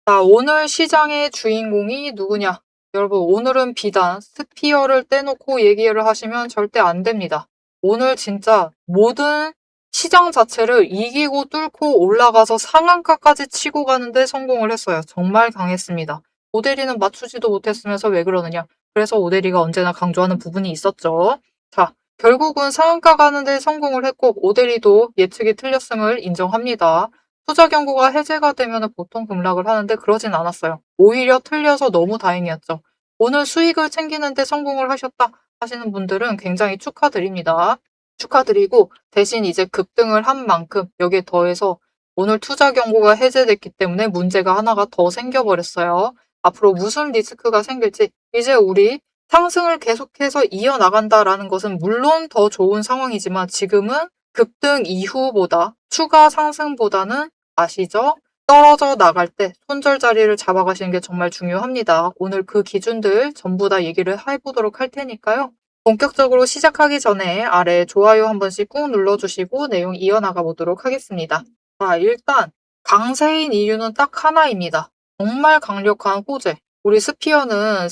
자, 오늘 시장의 주인공이 누구냐? 여러분, 오늘은 비단 스피어를 떼놓고 얘기를 하시면 절대 안 됩니다. 오늘 진짜 모든 시장 자체를 이기고 뚫고 올라가서 상한가까지 치고 가는데 성공을 했어요. 정말 강했습니다. 오데리는 맞추지도 못했으면서 왜 그러느냐? 그래서 오데리가 언제나 강조하는 부분이 있었죠. 자, 결국은 상한가 가는데 성공을 했고 오데리도 예측이 틀렸음을 인정합니다. 투자 경고가 해제가 되면 보통 급락을 하는데 그러진 않았어요. 오히려 틀려서 너무 다행이었죠. 오늘 수익을 챙기는데 성공을 하셨다 하시는 분들은 굉장히 축하드립니다. 축하드리고 대신 이제 급등을 한 만큼 여기에 더해서 오늘 투자 경고가 해제됐기 때문에 문제가 하나가 더 생겨버렸어요. 앞으로 무슨 리스크가 생길지 이제 우리 상승을 계속해서 이어나간다라는 것은 물론 더 좋은 상황이지만 지금은 급등 이후보다 추가 상승보다는 아시죠? 떨어져 나갈 때 손절 자리를 잡아가시는 게 정말 중요합니다. 오늘 그 기준들 전부 다 얘기를 해보도록 할 테니까요. 본격적으로 시작하기 전에 아래 좋아요 한 번씩 꾹 눌러주시고 내용 이어나가 보도록 하겠습니다. 자, 일단 강세인 이유는 딱 하나입니다. 정말 강력한 호재. 우리 스피어는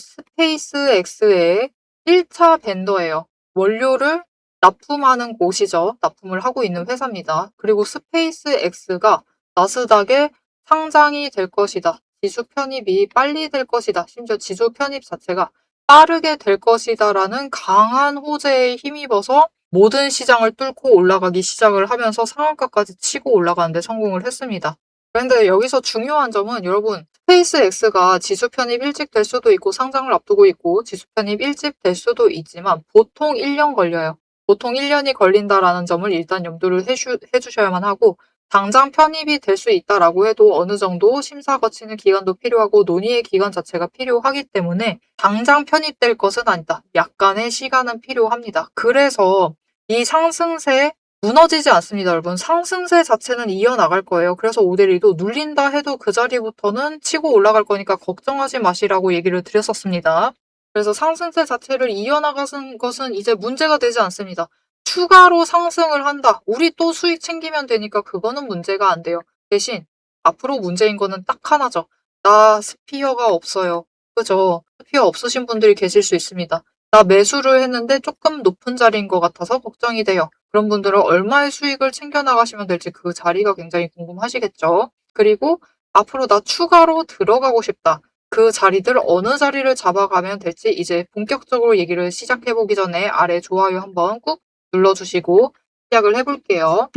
스페이스X의 1차 벤더예요. 원료를 납품하는 곳이죠. 납품을 하고 있는 회사입니다. 그리고 스페이스X가 나스닥에 상장이 될 것이다. 지수 편입이 빨리 될 것이다. 심지어 지수 편입 자체가 빠르게 될 것이다 라는 강한 호재에 힘입어서 모든 시장을 뚫고 올라가기 시작을 하면서 상한가까지 치고 올라가는데 성공을 했습니다. 그런데 여기서 중요한 점은 여러분 스페이스X가 지수 편입 일찍 될 수도 있고 상장을 앞두고 있고 지수 편입 일찍 될 수도 있지만 보통 1년 걸려요. 보통 1년이 걸린다라는 점을 일단 염두를 해주셔야만 하고 당장 편입이 될 수 있다라고 해도 어느 정도 심사 거치는 기간도 필요하고 논의의 기간 자체가 필요하기 때문에 당장 편입될 것은 아니다. 약간의 시간은 필요합니다. 그래서 이 상승세 무너지지 않습니다, 여러분. 상승세 자체는 이어나갈 거예요. 그래서 오데리도 눌린다 해도 그 자리부터는 치고 올라갈 거니까 걱정하지 마시라고 얘기를 드렸었습니다. 그래서 상승세 자체를 이어나가는 것은 이제 문제가 되지 않습니다. 추가로 상승을 한다. 우리 또 수익 챙기면 되니까 그거는 문제가 안 돼요. 대신 앞으로 문제인 거는 딱 하나죠. 나 스피어가 없어요. 그죠? 스피어 없으신 분들이 계실 수 있습니다. 나 매수를 했는데 조금 높은 자리인 것 같아서 걱정이 돼요. 그런 분들은 얼마의 수익을 챙겨나가시면 될지 그 자리가 굉장히 궁금하시겠죠? 그리고 앞으로 나 추가로 들어가고 싶다. 그 자리들 어느 자리를 잡아가면 될지 이제 본격적으로 얘기를 시작해보기 전에 아래 좋아요 한번 꾹 눌러주시고 시작을 해볼게요.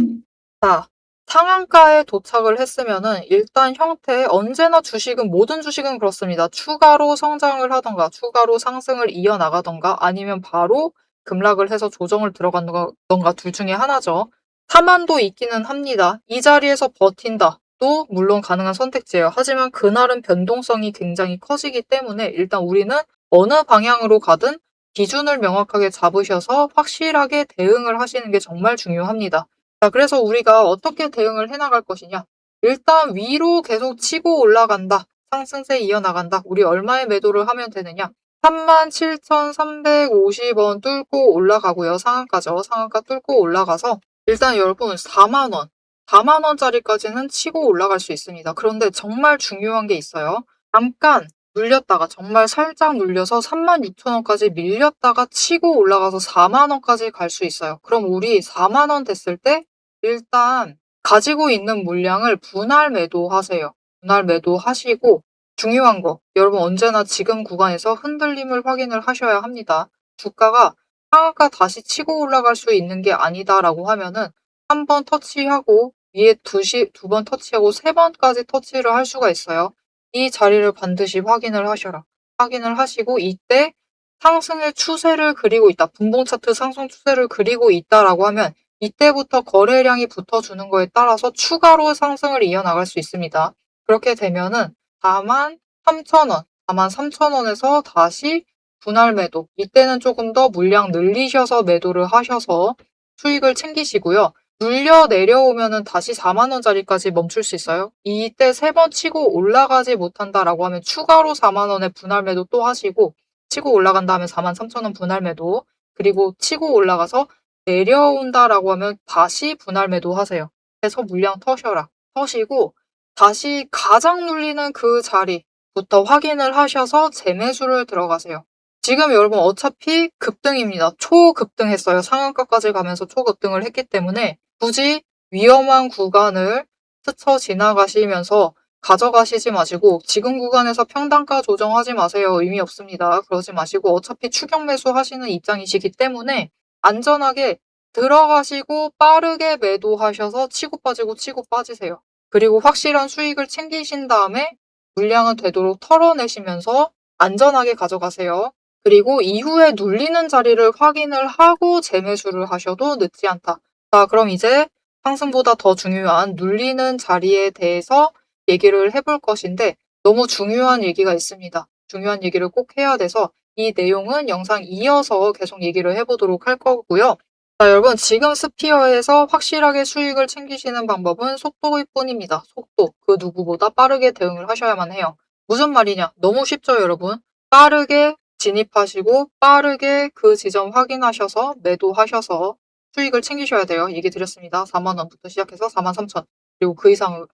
자, 상한가에 도착을 했으면은 일단 형태 언제나 주식은 모든 주식은 그렇습니다. 추가로 성장을 하던가 추가로 상승을 이어나가던가 아니면 바로 급락을 해서 조정을 들어간던가 둘 중에 하나죠. 타만도 있기는 합니다. 이 자리에서 버틴다. 또 물론 가능한 선택지예요. 하지만 그날은 변동성이 굉장히 커지기 때문에 일단 우리는 어느 방향으로 가든 기준을 명확하게 잡으셔서 확실하게 대응을 하시는 게 정말 중요합니다. 자, 그래서 우리가 어떻게 대응을 해나갈 것이냐. 일단 위로 계속 치고 올라간다. 상승세 이어나간다. 우리 얼마의 매도를 하면 되느냐. 37,350원 뚫고 올라가고요. 상한가죠. 상한가 뚫고 올라가서 일단 여러분 4만 원. 4만 원짜리까지는 치고 올라갈 수 있습니다. 그런데 정말 중요한 게 있어요. 잠깐 눌렸다가 정말 살짝 눌려서 36,000원까지 밀렸다가 치고 올라가서 4만 원까지 갈 수 있어요. 그럼 우리 4만 원 됐을 때 일단 가지고 있는 물량을 분할 매도하세요. 분할 매도하시고 중요한 거 여러분 언제나 지금 구간에서 흔들림을 확인을 하셔야 합니다. 주가가 상한가 다시 치고 올라갈 수 있는 게 아니다라고 하면은 한 번 터치하고 위에 두 번 터치하고 세 번까지 터치를 할 수가 있어요. 이 자리를 반드시 확인을 하셔라. 확인을 하시고 이때 상승의 추세를 그리고 있다. 분봉 차트 상승 추세를 그리고 있다라고 하면 이때부터 거래량이 붙어주는 거에 따라서 추가로 상승을 이어나갈 수 있습니다. 그렇게 되면은 43,000원, 43,000원에서 다시 분할 매도. 이때는 조금 더 물량 늘리셔서 매도를 하셔서 수익을 챙기시고요. 눌려 내려오면은 다시 4만 원짜리까지 멈출 수 있어요. 이때 세 번 치고 올라가지 못한다라고 하면 추가로 4만 원의 분할 매도 또 하시고 치고 올라간 다음에 43,000원 분할 매도 그리고 치고 올라가서 내려온다라고 하면 다시 분할 매도 하세요. 해서 물량 터셔라. 터시고 다시 가장 눌리는 그 자리부터 확인을 하셔서 재매수를 들어가세요. 지금 여러분 어차피 급등입니다. 초급등했어요. 상한가까지 가면서 초급등을 했기 때문에 굳이 위험한 구간을 스쳐 지나가시면서 가져가시지 마시고 지금 구간에서 평단가 조정하지 마세요. 의미 없습니다. 그러지 마시고 어차피 추격 매수 하시는 입장이시기 때문에 안전하게 들어가시고 빠르게 매도하셔서 치고 빠지고 치고 빠지세요. 그리고 확실한 수익을 챙기신 다음에 물량은 되도록 털어내시면서 안전하게 가져가세요. 그리고 이후에 눌리는 자리를 확인을 하고 재매수를 하셔도 늦지 않다. 자, 그럼 이제 상승보다 더 중요한 눌리는 자리에 대해서 얘기를 해볼 것인데 너무 중요한 얘기가 있습니다. 중요한 얘기를 꼭 해야 돼서 이 내용은 영상 이어서 계속 얘기를 해보도록 할 거고요. 자, 여러분 지금 스피어에서 확실하게 수익을 챙기시는 방법은 속도일 뿐입니다. 속도. 그 누구보다 빠르게 대응을 하셔야만 해요. 무슨 말이냐? 너무 쉽죠, 여러분? 빠르게 진입하시고 빠르게 그 지점 확인하셔서 매도하셔서 수익을 챙기셔야 돼요. 얘기 드렸습니다. 4만 원부터 시작해서 4만 3천. 그리고 그 이상은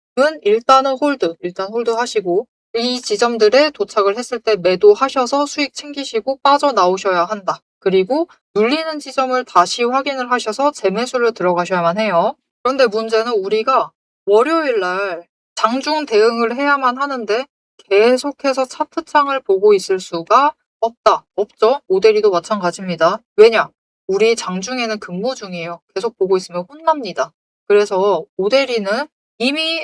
일단 홀드 하시고 이 지점들에 도착을 했을 때 매도하셔서 수익 챙기시고 빠져나오셔야 한다. 그리고 눌리는 지점을 다시 확인을 하셔서 재매수를 들어가셔야만 해요. 그런데 문제는 우리가 월요일 날 장중 대응을 해야만 하는데 계속해서 차트창을 보고 있을 수가 없다. 없죠? 오대리도 마찬가지입니다. 왜냐? 우리 장중에는 근무 중이에요. 계속 보고 있으면 혼납니다. 그래서 오대리는 이미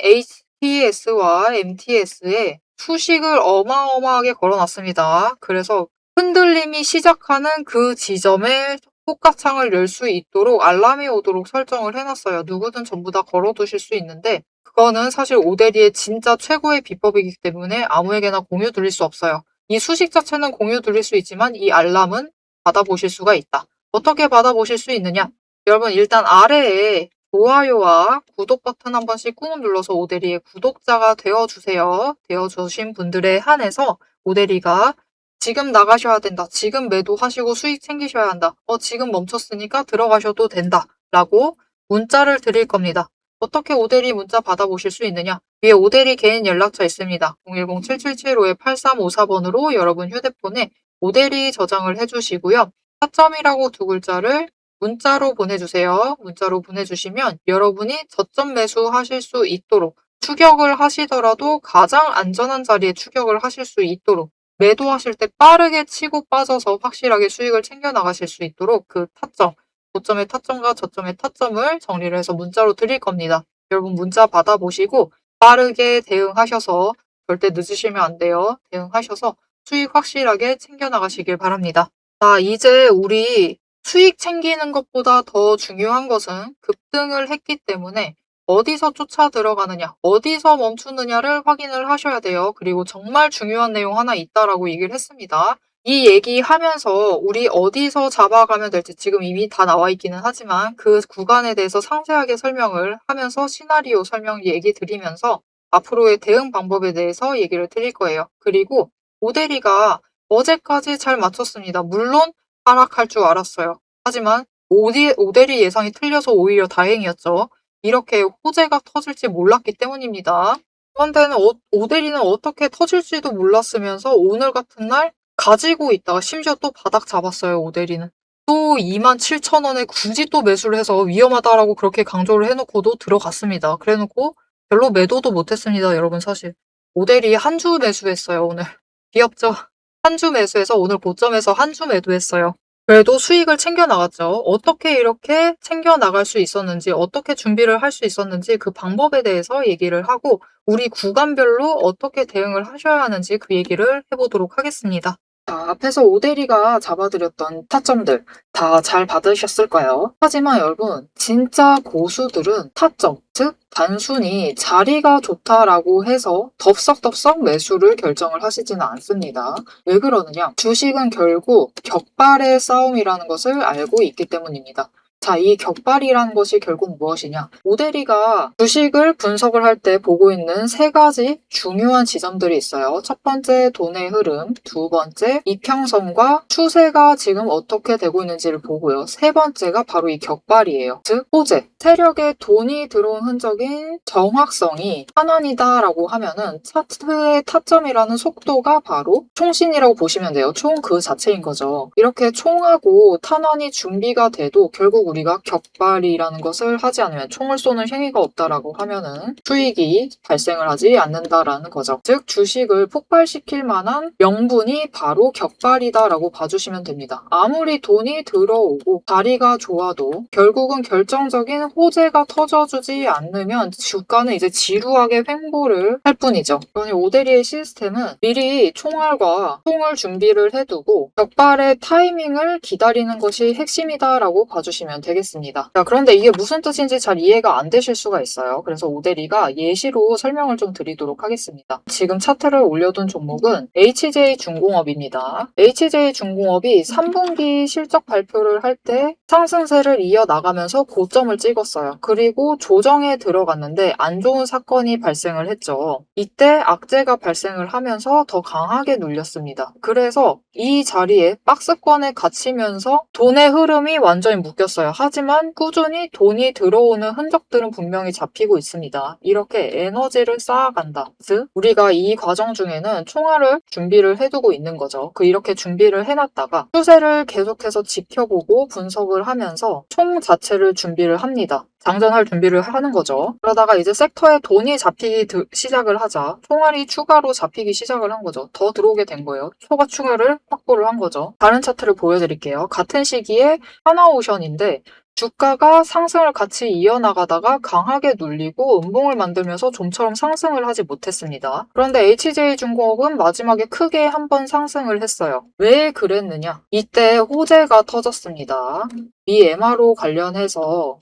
HTS와 MTS에 수식을 어마어마하게 걸어놨습니다. 그래서 흔들림이 시작하는 그 지점에 호가창을 열 수 있도록 알람이 오도록 설정을 해놨어요. 누구든 전부 다 걸어두실 수 있는데 그거는 사실 오대리의 진짜 최고의 비법이기 때문에 아무에게나 공유 드릴 수 없어요. 이 수식 자체는 공유 드릴 수 있지만 이 알람은 받아보실 수가 있다. 어떻게 받아보실 수 있느냐? 여러분 일단 아래에 좋아요와 구독 버튼 한 번씩 꾹 눌러서 오대리의 구독자가 되어주세요. 되어주신 분들에 한해서 오대리가 지금 나가셔야 된다. 지금 매도하시고 수익 챙기셔야 한다. 지금 멈췄으니까 들어가셔도 된다. 라고 문자를 드릴 겁니다. 어떻게 오대리 문자 받아보실 수 있느냐? 위에 오대리 개인 연락처 있습니다. 010-7775-8354번으로 여러분 휴대폰에 오대리 저장을 해주시고요. 타점이라고 두 글자를 문자로 보내주세요. 문자로 보내주시면 여러분이 저점 매수하실 수 있도록 추격을 하시더라도 가장 안전한 자리에 추격을 하실 수 있도록 매도하실 때 빠르게 치고 빠져서 확실하게 수익을 챙겨 나가실 수 있도록 그 타점, 고점의 타점과 저점의 타점을 정리를 해서 문자로 드릴 겁니다. 여러분 문자 받아보시고 빠르게 대응하셔서 절대 늦으시면 안 돼요. 대응하셔서 수익 확실하게 챙겨 나가시길 바랍니다. 자, 이제 우리 수익 챙기는 것보다 더 중요한 것은 급등을 했기 때문에 어디서 쫓아 들어가느냐, 어디서 멈추느냐를 확인을 하셔야 돼요. 그리고 정말 중요한 내용 하나 있다라고 얘기를 했습니다. 이 얘기하면서 우리 어디서 잡아가면 될지 지금 이미 다 나와 있기는 하지만 그 구간에 대해서 상세하게 설명을 하면서 시나리오 설명 얘기 드리면서 앞으로의 대응 방법에 대해서 얘기를 드릴 거예요. 그리고 오대리가 어제까지 잘 맞췄습니다. 물론 하락할 줄 알았어요. 하지만 오대리 예상이 틀려서 오히려 다행이었죠. 이렇게 호재가 터질지 몰랐기 때문입니다. 그런데는 오대리는 어떻게 터질지도 몰랐으면서 오늘 같은 날 가지고 있다가 심지어 또 바닥 잡았어요. 오대리는. 또 27,000원에 굳이 또 매수를 해서 위험하다라고 그렇게 강조를 해놓고도 들어갔습니다. 그래놓고 별로 매도도 못했습니다. 여러분 사실. 오대리 한 주 매수했어요. 오늘. 귀엽죠? 한 주 매수해서 오늘 고점에서 한 주 매도했어요. 그래도 수익을 챙겨 나갔죠. 어떻게 이렇게 챙겨 나갈 수 있었는지, 어떻게 준비를 할 수 있었는지 그 방법에 대해서 얘기를 하고 우리 구간별로 어떻게 대응을 하셔야 하는지 그 얘기를 해보도록 하겠습니다. 자, 앞에서 오대리가 잡아드렸던 타점들 다 잘 받으셨을까요? 하지만 여러분, 진짜 고수들은 타점, 즉 단순히 자리가 좋다라고 해서 덥석덥석 매수를 결정을 하시지는 않습니다. 왜 그러느냐? 주식은 결국 격발의 싸움이라는 것을 알고 있기 때문입니다. 자, 이 격발이라는 것이 결국 무엇이냐? 오대리가 주식을 분석을 할 때 보고 있는 세 가지 중요한 지점들이 있어요. 첫 번째, 돈의 흐름. 두 번째, 이평선과 추세가 지금 어떻게 되고 있는지를 보고요. 세 번째가 바로 이 격발이에요. 즉, 호재. 세력에 돈이 들어온 흔적인 정확성이 환원이다라고 하면은 차트의 타점이라는 속도가 바로 총신이라고 보시면 돼요. 총 그 자체인 거죠. 이렇게 총하고 탄환이 준비가 돼도 결국 우리가 격발이라는 것을 하지 않으면 총을 쏘는 행위가 없다라고 하면은 수익이 발생을 하지 않는다라는 거죠. 즉 주식을 폭발시킬 만한 명분이 바로 격발이다라고 봐주시면 됩니다. 아무리 돈이 들어오고 자리가 좋아도 결국은 결정적인 호재가 터져주지 않으면 주가는 이제 지루하게 횡보를 할 뿐이죠. 그러니 오데리의 시스템은 미리 총알과 총을 준비를 해두고 격발의 타이밍을 기다리는 것이 핵심이다라고 봐주시면 되겠습니다. 자, 그런데 이게 무슨 뜻인지 잘 이해가 안 되실 수가 있어요. 그래서 오데리가 예시로 설명을 좀 드리도록 하겠습니다. 지금 차트를 올려둔 종목은 HJ중공업입니다. HJ중공업이 3분기 실적 발표를 할 때 상승세를 이어나가면서 고점을 찍었어요. 그리고 조정에 들어갔는데 안 좋은 사건이 발생을 했죠. 이때 악재가 발생을 하면서 더 강하게 눌렸습니다. 그래서 이 자리에 박스권에 갇히면서 돈의 흐름이 완전히 묶였어요. 하지만 꾸준히 돈이 들어오는 흔적들은 분명히 잡히고 있습니다. 이렇게 에너지를 쌓아간다. 즉 우리가 이 과정 중에는 총알을 준비를 해두고 있는 거죠. 이렇게 준비를 해놨다가 추세를 계속해서 지켜보고 분석을 하면서 총 자체를 준비를 합니다. 장전할 준비를 하는 거죠. 그러다가 이제 섹터에 돈이 잡히기 시작을 하자 총알이 추가로 잡히기 시작을 한 거죠. 더 들어오게 된 거예요. 초과 추가를 확보를 한 거죠. 다른 차트를 보여드릴게요. 같은 시기에 하나오션인데 주가가 상승을 같이 이어나가다가 강하게 눌리고 음봉을 만들면서 좀처럼 상승을 하지 못했습니다. 그런데 HJ중공업은 마지막에 크게 한번 상승을 했어요. 왜 그랬느냐? 이때 호재가 터졌습니다. 이 MRO 관련해서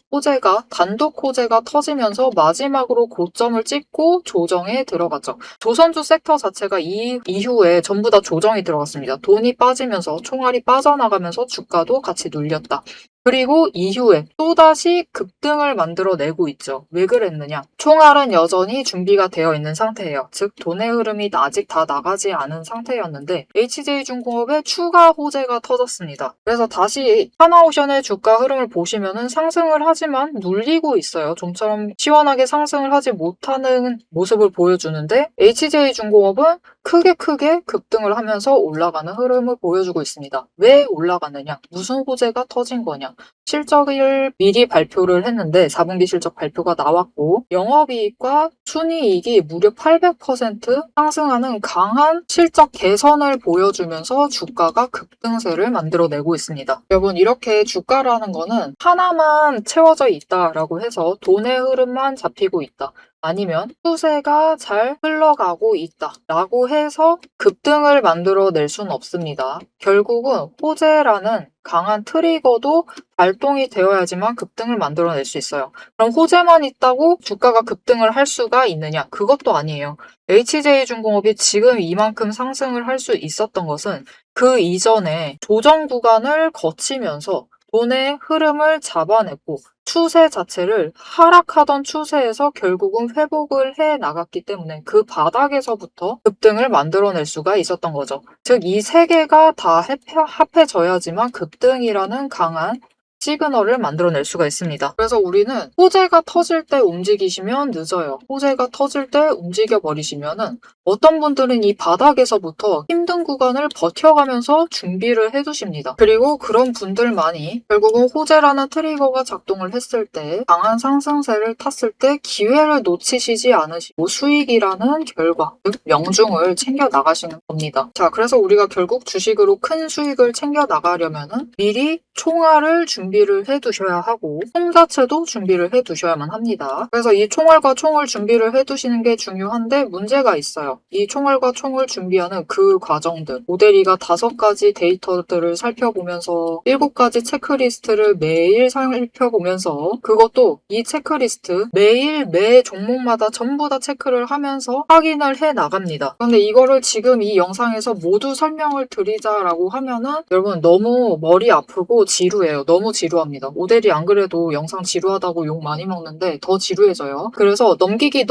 단독 호재가 터지면서 마지막으로 고점을 찍고 조정에 들어갔죠. 조선주 섹터 자체가 이후에 전부 다 조정이 들어갔습니다. 돈이 빠지면서 총알이 빠져나가면서 주가도 같이 눌렸다. 그리고 이후에 또다시 급등을 만들어내고 있죠. 왜 그랬느냐? 총알은 여전히 준비가 되어 있는 상태예요. 즉 돈의 흐름이 아직 다 나가지 않은 상태였는데 HJ중공업에 추가 호재가 터졌습니다. 그래서 다시 하나오션의 주가 흐름을 보시면은 상승을 하지만 눌리고 있어요. 좀처럼 시원하게 상승을 하지 못하는 모습을 보여주는데 HJ중공업은 크게 급등을 하면서 올라가는 흐름을 보여주고 있습니다. 왜 올라가느냐? 무슨 호재가 터진 거냐? 실적을 미리 발표를 했는데 4분기 실적 발표가 나왔고 영업이익과 순이익이 무려 800% 상승하는 강한 실적 개선을 보여주면서 주가가 급등세를 만들어내고 있습니다. 여러분 이렇게 주가라는 거는 하나만 채워져 있다라고 해서 돈의 흐름만 잡히고 있다. 아니면 추세가 잘 흘러가고 있다 라고 해서 급등을 만들어낼 수는 없습니다. 결국은 호재라는 강한 트리거도 발동이 되어야지만 급등을 만들어낼 수 있어요. 그럼 호재만 있다고 주가가 급등을 할 수가 있느냐? 그것도 아니에요. HJ중공업이 지금 이만큼 상승을 할 수 있었던 것은 그 이전에 조정 구간을 거치면서 돈의 흐름을 잡아냈고 추세 자체를 하락하던 추세에서 결국은 회복을 해 나갔기 때문에 그 바닥에서부터 급등을 만들어낼 수가 있었던 거죠. 즉 이 세 개가 다 합해져야지만 급등이라는 강한 시그널을 만들어낼 수가 있습니다. 그래서 우리는 호재가 터질 때 움직이시면 늦어요. 호재가 터질 때 움직여버리시면은 어떤 분들은 이 바닥에서부터 힘든 구간을 버텨가면서 준비를 해두십니다. 그리고 그런 분들만이 결국은 호재라는 트리거가 작동을 했을 때 강한 상승세를 탔을 때 기회를 놓치시지 않으시고 수익이라는 결과, 즉 명중을 챙겨 나가시는 겁니다. 자, 그래서 우리가 결국 주식으로 큰 수익을 챙겨 나가려면은 미리 총알을 준비를 해두셔야 하고 총 자체도 준비를 해두셔야만 합니다. 그래서 이 총알과 총을 준비를 해두시는 게 중요한데 문제가 있어요. 이 총알과 총을 준비하는 그 과정들 오데리가 5가지 데이터들을 살펴보면서 7가지 체크리스트를 매일 살펴보면서 그것도 이 체크리스트 매일 매 종목마다 전부 다 체크를 하면서 확인을 해 나갑니다. 그런데 이거를 지금 이 영상에서 모두 설명을 드리자라고 하면은 여러분 너무 머리 아프고 지루해요. 너무 지루합니다. 오데리 안 그래도 영상 지루하다고 욕 많이 먹는데 더 지루해져요. 그래서 넘기기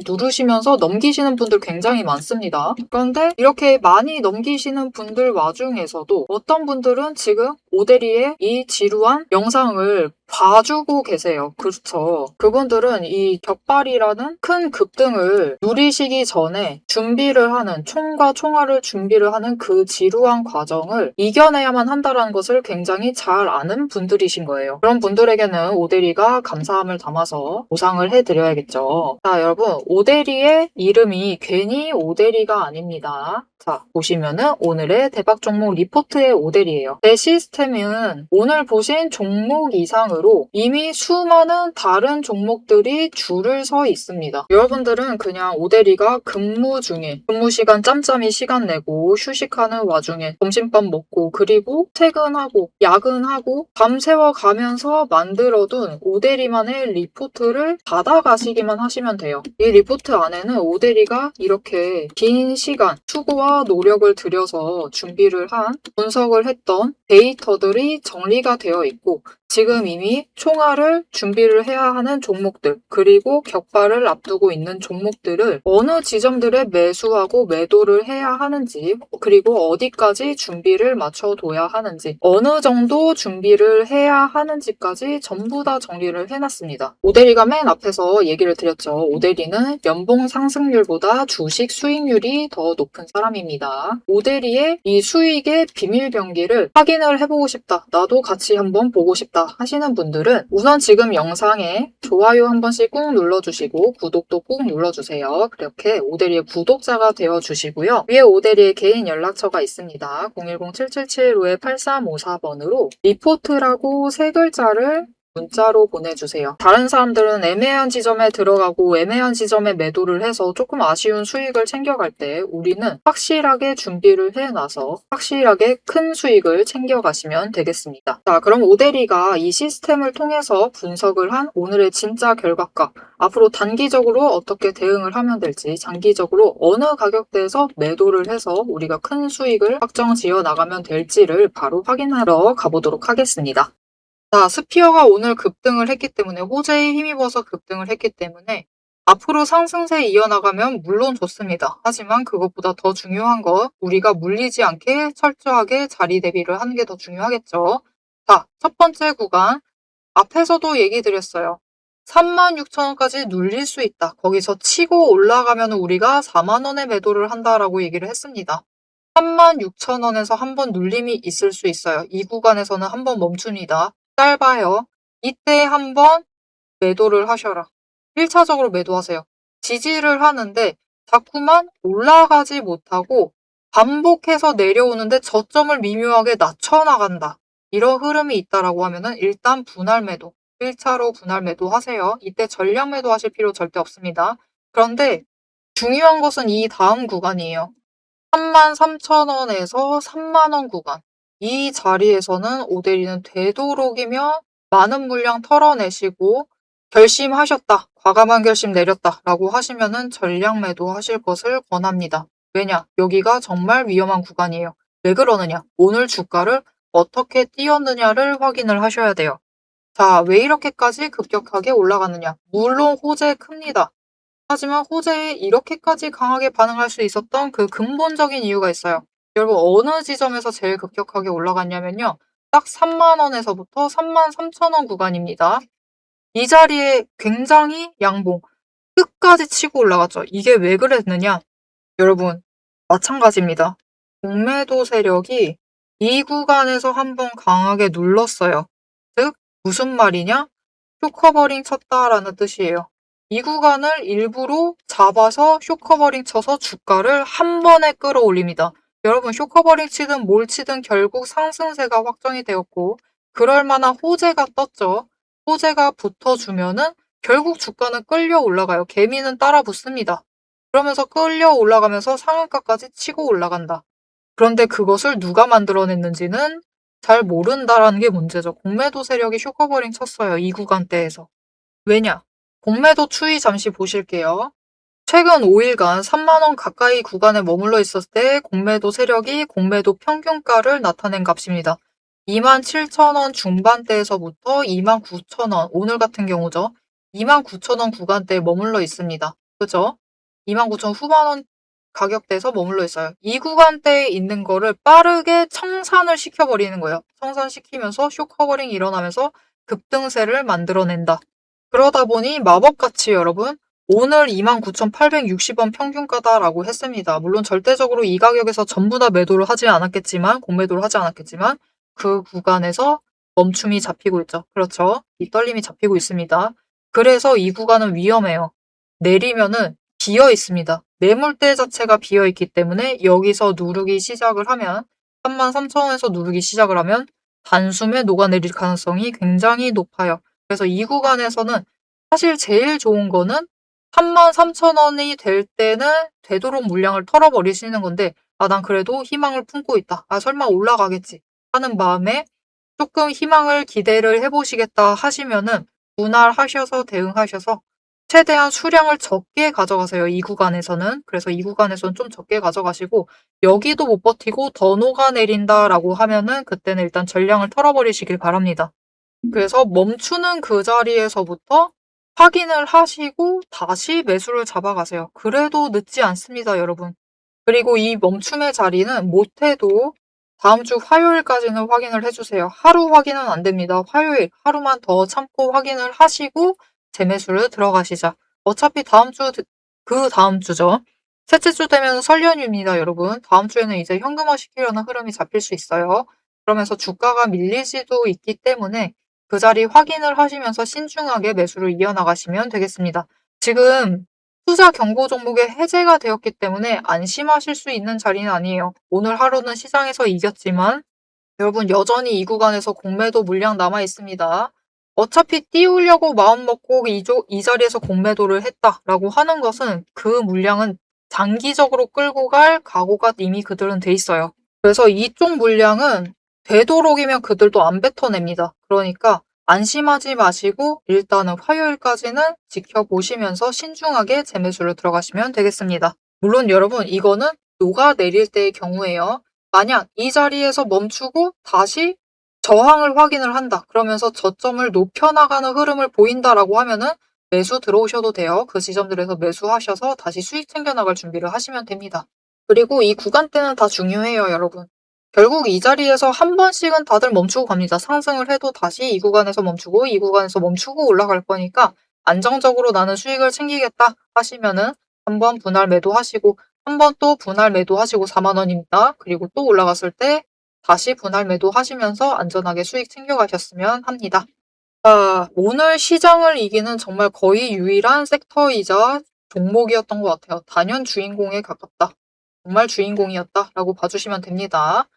누르시면서 넘기시는 분들 굉장히 많습니다. 그런데 이렇게 많이 넘기시는 분들 와중에서도 어떤 분들은 지금 오데리의 이 지루한 영상을 봐주고 계세요. 그렇죠. 그분들은 이 격발이라는 큰 급등을 누리시기 전에 준비를 하는, 총과 총알을 준비를 하는 그 지루한 과정을 이겨내야만 한다는 것을 굉장히 잘 아는 분들이신 거예요. 그런 분들에게는 오데리가 감사함을 담아서 보상을 해드려야겠죠. 자, 여러분, 오데리의 이름이 괜히 오데리가 아닙니다. 자, 보시면은 오늘의 대박 종목 리포트의 오데리예요. 내 시스템은 오늘 보신 종목 이상으로 이미 수많은 다른 종목들이 줄을 서 있습니다. 여러분들은 그냥 오데리가 근무 중에 근무 시간 짬짬이 시간 내고 휴식하는 와중에 점심밥 먹고 그리고 퇴근하고 야근하고 밤새워 가면서 만들어둔 오데리만의 리포트를 받아가시기만 하시면 돼요. 이 리포트 안에는 오데리가 이렇게 긴 시간 수고와 노력을 들여서 준비를 한 분석을 했던 데이터들이 정리가 되어 있고 지금 이미 총알을 준비를 해야 하는 종목들 그리고 격발을 앞두고 있는 종목들을 어느 지점들에 매수하고 매도를 해야 하는지 그리고 어디까지 준비를 맞춰둬야 하는지 어느 정도 준비를 해야 하는지까지 전부 다 정리를 해놨습니다. 오데리가 맨 앞에서 얘기를 드렸죠. 오데리는 연봉 상승률보다 주식 수익률이 더 높은 사람입니다. 오데리의 이 수익의 비밀 병기를 확인을 해보고 싶다. 나도 같이 한번 보고 싶다. 하시는 분들은 우선 지금 영상에 좋아요 한 번씩 꾹 눌러주시고 구독도 꾹 눌러주세요. 그렇게 오데리의 구독자가 되어주시고요. 위에 오데리의 개인 연락처가 있습니다. 010-7775-8354번으로 리포트라고 세 글자를 문자로 보내주세요. 다른 사람들은 애매한 지점에 들어가고 애매한 지점에 매도를 해서 조금 아쉬운 수익을 챙겨갈 때 우리는 확실하게 준비를 해놔서 확실하게 큰 수익을 챙겨가시면 되겠습니다. 자, 그럼 오데리가 이 시스템을 통해서 분석을 한 오늘의 진짜 결과값 앞으로 단기적으로 어떻게 대응을 하면 될지 장기적으로 어느 가격대에서 매도를 해서 우리가 큰 수익을 확정 지어 나가면 될지를 바로 확인하러 가보도록 하겠습니다. 자, 스피어가 오늘 급등을 했기 때문에 호재에 힘입어서 급등을 했기 때문에 앞으로 상승세 이어나가면 물론 좋습니다. 하지만 그것보다 더 중요한 건 우리가 물리지 않게 철저하게 자리 대비를 하는 게 더 중요하겠죠. 자, 첫 번째 구간 앞에서도 얘기 드렸어요. 36,000원까지 눌릴 수 있다. 거기서 치고 올라가면 우리가 4만원에 매도를 한다라고 얘기를 했습니다. 36,000원에서 한번 눌림이 있을 수 있어요. 이 구간에서는 한번 멈춥니다. 짧아요. 이때 한번 매도를 하셔라. 1차적으로 매도하세요. 지지를 하는데 자꾸만 올라가지 못하고 반복해서 내려오는데 저점을 미묘하게 낮춰나간다. 이런 흐름이 있다라고 하면은 일단 분할 매도. 1차로 분할 매도 하세요. 이때 전량 매도 하실 필요 절대 없습니다. 그런데 중요한 것은 이 다음 구간이에요. 33,000원에서 3만원 구간. 이 자리에서는 오데리는 되도록이면 많은 물량 털어내시고 결심하셨다. 과감한 결심 내렸다. 라고 하시면은 전량 매도하실 것을 권합니다. 왜냐? 여기가 정말 위험한 구간이에요. 왜 그러느냐? 오늘 주가를 어떻게 띄었느냐를 확인을 하셔야 돼요. 자, 왜 이렇게까지 급격하게 올라가느냐? 물론 호재 큽니다. 하지만 호재에 이렇게까지 강하게 반응할 수 있었던 그 근본적인 이유가 있어요. 여러분 어느 지점에서 제일 급격하게 올라갔냐면요. 딱 3만원에서부터 33,000원 구간입니다. 이 자리에 굉장히 양봉 끝까지 치고 올라갔죠. 이게 왜 그랬느냐? 여러분 마찬가지입니다. 공매도 세력이 이 구간에서 한번 강하게 눌렀어요. 즉 무슨 말이냐? 쇼커버링 쳤다라는 뜻이에요. 이 구간을 일부러 잡아서 쇼커버링 쳐서 주가를 한 번에 끌어올립니다. 여러분 쇼커버링 치든 뭘 치든 결국 상승세가 확정이 되었고 그럴 만한 호재가 떴죠. 호재가 붙어주면은 결국 주가는 끌려 올라가요. 개미는 따라 붙습니다. 그러면서 끌려 올라가면서 상한가까지 치고 올라간다. 그런데 그것을 누가 만들어냈는지는 잘 모른다라는 게 문제죠. 공매도 세력이 쇼커버링 쳤어요. 이 구간대에서. 왜냐? 공매도 추이 잠시 보실게요. 최근 5일간 3만원 가까이 구간에 머물러 있었을 때 공매도 세력이 공매도 평균가를 나타낸 값입니다. 27,000원 중반대에서부터 29,000원, 오늘 같은 경우죠. 29,000원 구간대에 머물러 있습니다. 그죠? 29,000원 후반원 가격대에서 머물러 있어요. 이 구간대에 있는 거를 빠르게 청산을 시켜버리는 거예요. 청산시키면서 쇼커버링이 일어나면서 급등세를 만들어낸다. 그러다 보니 마법같이 여러분 오늘 29,860원 평균가다라고 했습니다. 물론 절대적으로 이 가격에서 전부 다 매도를 하지 않았겠지만 공매도를 하지 않았겠지만 그 구간에서 멈춤이 잡히고 있죠. 그렇죠. 이 떨림이 잡히고 있습니다. 그래서 이 구간은 위험해요. 내리면은 비어 있습니다. 매물대 자체가 비어 있기 때문에 여기서 누르기 시작을 하면 33,000원에서 누르기 시작을 하면 단숨에 녹아내릴 가능성이 굉장히 높아요. 그래서 이 구간에서는 사실 제일 좋은 거는 33,000원이 될 때는 되도록 물량을 털어버리시는 건데 난 그래도 희망을 품고 있다. 설마 올라가겠지 하는 마음에 조금 희망을 기대를 해보시겠다 하시면은 분할하셔서 대응하셔서 최대한 수량을 적게 가져가세요. 이 구간에서는. 그래서 이 구간에서는 좀 적게 가져가시고 여기도 못 버티고 더 녹아내린다라고 하면은 그때는 일단 전량을 털어버리시길 바랍니다. 그래서 멈추는 그 자리에서부터 확인을 하시고 다시 매수를 잡아가세요. 그래도 늦지 않습니다, 여러분. 그리고 이 멈춤의 자리는 못해도 다음 주 화요일까지는 확인을 해주세요. 하루 확인은 안 됩니다. 화요일 하루만 더 참고 확인을 하시고 재매수를 들어가시자. 어차피 다음 주, 그 다음 주죠. 셋째 주 되면 설 연휴입니다, 여러분. 다음 주에는 이제 현금화 시키려는 흐름이 잡힐 수 있어요. 그러면서 주가가 밀릴 수도 있기 때문에 그 자리 확인을 하시면서 신중하게 매수를 이어나가시면 되겠습니다. 지금 투자 경고 종목이 해제가 되었기 때문에 안심하실 수 있는 자리는 아니에요. 오늘 하루는 시장에서 이겼지만 여러분 여전히 이 구간에서 공매도 물량 남아 있습니다. 어차피 띄우려고 마음먹고 이 자리에서 공매도를 했다라고 하는 것은 그 물량은 장기적으로 끌고 갈 각오가 이미 그들은 돼 있어요. 그래서 이쪽 물량은 되도록이면 그들도 안 뱉어냅니다. 그러니까 안심하지 마시고 일단은 화요일까지는 지켜보시면서 신중하게 재매수를 들어가시면 되겠습니다. 물론 여러분 이거는 녹아내릴 때의 경우에요. 만약 이 자리에서 멈추고 다시 저항을 확인을 한다. 그러면서 저점을 높여나가는 흐름을 보인다라고 하면은 매수 들어오셔도 돼요. 그 지점들에서 매수하셔서 다시 수익 챙겨나갈 준비를 하시면 됩니다. 그리고 이 구간대는 다 중요해요, 여러분. 결국 이 자리에서 한 번씩은 다들 멈추고 갑니다. 상승을 해도 다시 이 구간에서 멈추고 이 구간에서 멈추고 올라갈 거니까 안정적으로 나는 수익을 챙기겠다 하시면은 한번 분할 매도하시고 한 번 또 분할 매도하시고 4만 원입니다. 그리고 또 올라갔을 때 다시 분할 매도하시면서 안전하게 수익 챙겨가셨으면 합니다. 오늘 시장을 이기는 정말 거의 유일한 섹터이자 종목이었던 것 같아요. 단연 주인공에 가깝다. 정말 주인공이었다라고 봐주시면 됩니다.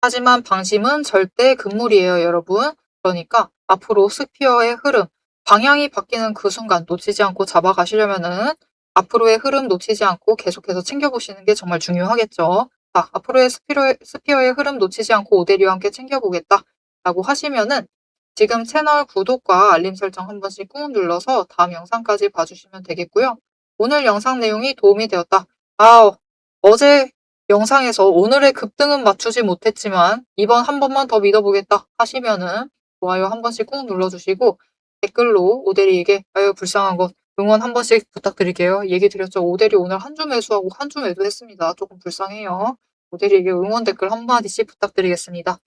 하지만 방심은 절대 금물이에요, 여러분. 그러니까 앞으로 스피어의 흐름, 방향이 바뀌는 그 순간 놓치지 않고 잡아가시려면은 앞으로의 흐름 놓치지 않고 계속해서 챙겨보시는 게 정말 중요하겠죠. 앞으로의 스피어의 흐름 놓치지 않고 오데리와 함께 챙겨보겠다라고 하시면은 지금 채널 구독과 알림 설정 한 번씩 꾹 눌러서 다음 영상까지 봐주시면 되겠고요. 오늘 영상 내용이 도움이 되었다. 어제 영상에서 오늘의 급등은 맞추지 못했지만 이번 한 번만 더 믿어보겠다 하시면은 좋아요 한 번씩 꾹 눌러주시고 댓글로 오대리에게 불쌍한 것 응원 한 번씩 부탁드릴게요. 얘기 드렸죠. 오대리 오늘 한 주 매수하고 한 주 매도했습니다. 조금 불쌍해요. 오대리에게 응원 댓글 한마디씩 부탁드리겠습니다.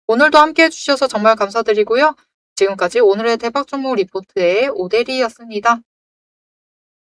오늘도 함께 해주셔서 정말 감사드리고요. 지금까지 오늘의 대박 종목 리포트의 오대리였습니다.